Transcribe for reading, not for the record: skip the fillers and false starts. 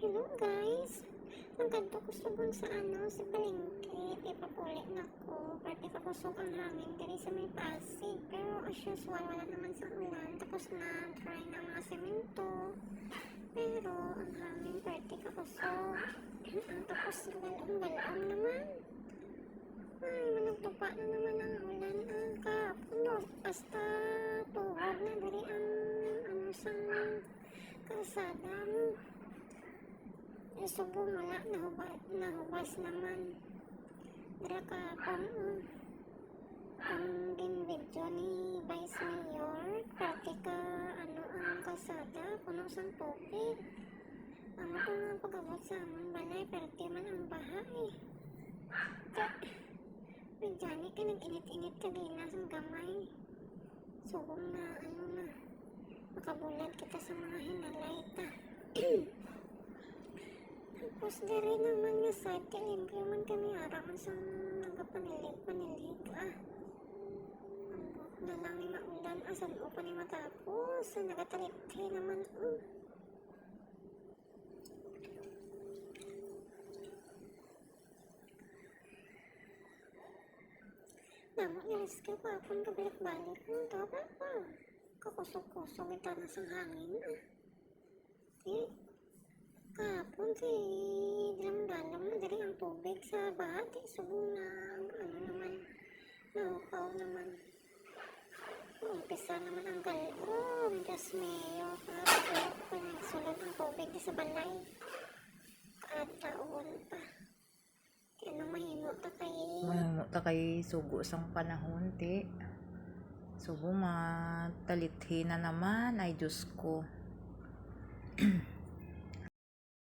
Hello guys, nagkanto ko subon sa sa palengke, ipapulit na ko, parte ka kusog ang hangin diri sa may Pasig, pero as usual wala naman sa ulan, tapos na try na mga semento, pero ang hangin parte ka kusog, ang tapos galang naman, ay managtupa na naman ang ulan, ang kapuno, basta tuhod na diri ang sang kalsada mo. Subong wala, nahubas naman. Dira ka ang din video ni Vice Mayor, pati ka ang kalsada, puno sang tubig. Ang ito nga pag-abot sa amon balay, pati man ang baha eh. Medjani ka nag-init-init ka ginas ang gamay. Subong na makabulat kita sa mga hinalay ta. Tapos diri naman nga sa limpyo man kami araman sa nagapanilig ang buhok na lang ni maulan asan o pa ni matapos sa nagatalipti naman namo nirescue ko akong kabalik-balik ng toba pa kakusog-kusog ito na sa hangin kapon si dalam-dalam na dali ang tubig sa bahati subong na naman naukaw naman umpisa naman ang galon Diyos mayo nagsulod ang tubig sa balay taon pa kaya mahimo ta kay sugo sang panahon ti sugo matalithi na naman ay Diyos ko